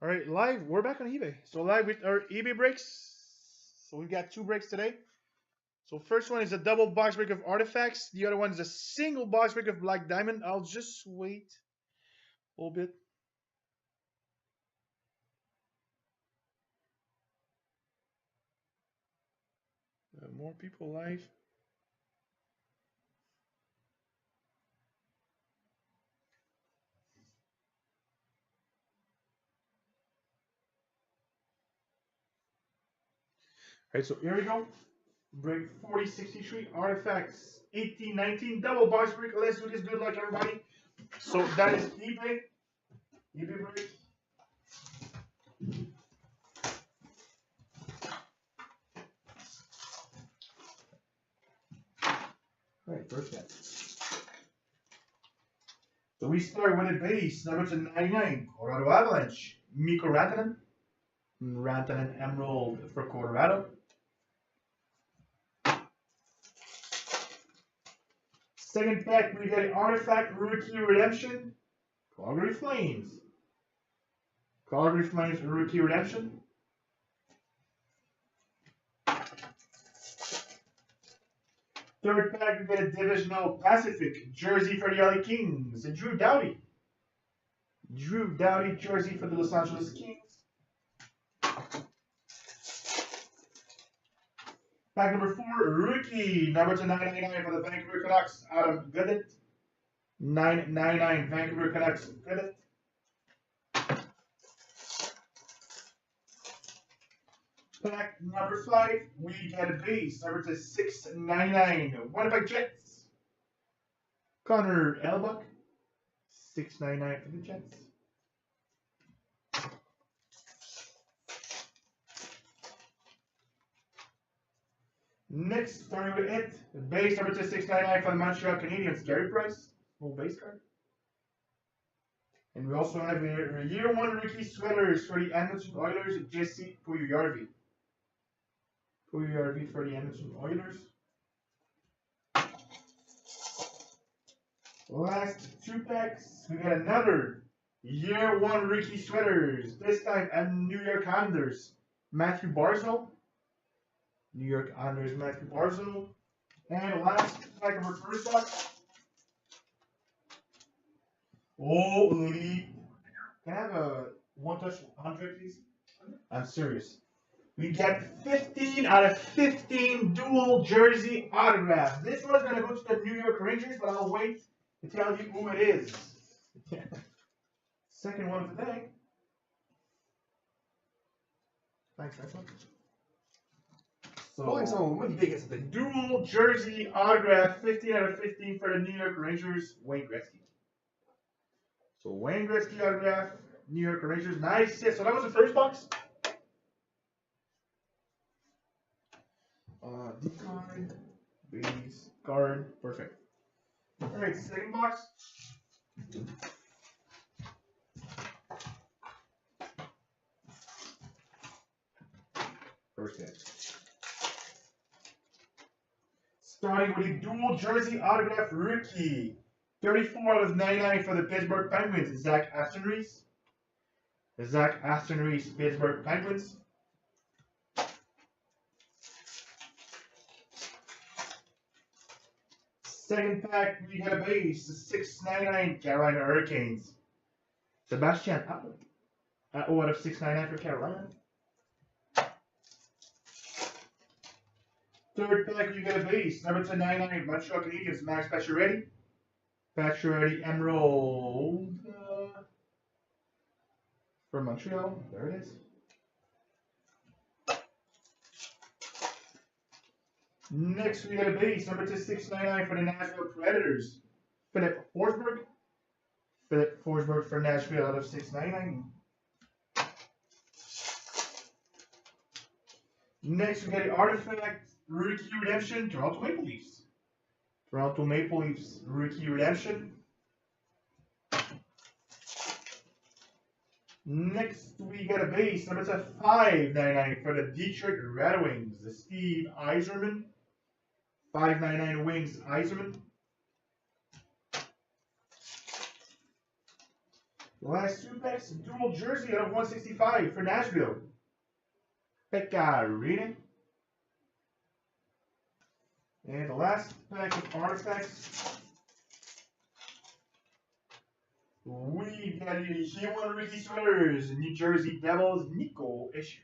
All right, live. We're back on eBay. So live with our eBay breaks. So we've got 2 breaks today. So first one is a double box break of Artifacts. The other one is a single box break of Black Diamond. I'll just wait a little bit. More people live. All right, so here we go. Break 4063 Artifacts 1819 double box break. Let's do this. Good luck, everybody. So that is eBay. eBay break. All right, first bet. So we start with a base, number 99, Colorado Avalanche, Mikko Rantanen. Rantanen Emerald for Colorado. Second pack, we get Artifact Rookie Redemption, Calgary Flames. Calgary Flames Rookie Redemption. Third pack, we get a Divisional Pacific jersey for the LA Kings, and Drew Doughty. Drew Doughty jersey for the Los Angeles Kings. Pack number 4, rookie, number 999 for the Vancouver Canucks, Adam Goodet. 999 Vancouver Canucks, Goodet. Pack number 5, we get a base, number 699, Winnipeg Jets. Connor Elbuck, 699 for the Jets. Next, starting with it, base number 699 for the Montreal Canadiens, Gary Price, full base card. And we also have a year 1 rookie sweaters for the Edmonton Oilers, Jesse Puljujarvi. Puljujarvi for the Edmonton Oilers. Last 2 packs, we got another year 1 rookie sweaters, this time at New York Islanders, Matthew Barzal. New York Islanders, Matthew Barzal. And last pack of our first box. Holy. Can I have a 1-touch 100, please? I'm serious. We get 15 out of 15 dual jersey autographs. This one's going to go to the New York Rangers, but I'll wait to tell you who it is. Second one of the day. Thanks, next one. So, dual jersey autograph, 15 out of 15 for the New York Rangers, Wayne Gretzky. So Wayne Gretzky autograph, New York Rangers, nice. Yeah, so that was the first box. Card, base, card, perfect. All right, second box. First hit. Starting with a dual jersey autograph rookie. 34 out of 99 for the Pittsburgh Penguins, Zach Aston-Reese. Zach Aston-Reese, Pittsburgh Penguins. Second pack, we got a base, 699 Carolina Hurricanes. Sebastian Aho. Aho out of 699 for Carolina. Third pack, you get a base, number 299 Montreal Canadiens, Max Pacioretty. Pacioretty Emerald for Montreal. There it is. Next, we got a base, number 699 for the Nashville Predators, Philip Forsberg. Philip Forsberg for Nashville out of 699. Next, we got the Artifact Rookie Redemption, Toronto Maple Leafs. Toronto Maple Leafs Rookie Redemption. Next, we got a base, number 599 for the Detroit Red Wings, the Steve Yzerman. 599 Wings Yzerman. The last two packs, dual jersey out of 165 for Nashville. Pekka Rinne. And the last pack of artifacts, we got a Human Ricky Sweaters, New Jersey Devils, Nico Escher.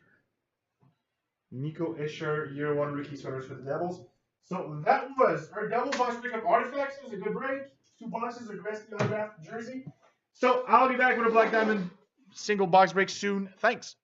Nico Escher, year 1 Ricky Sweaters for the Devils. So that was our double box break of artifacts. It was a good break. 2 boxes of Gretzky autographed jersey. So I'll be back with a Black Diamond single box break soon. Thanks.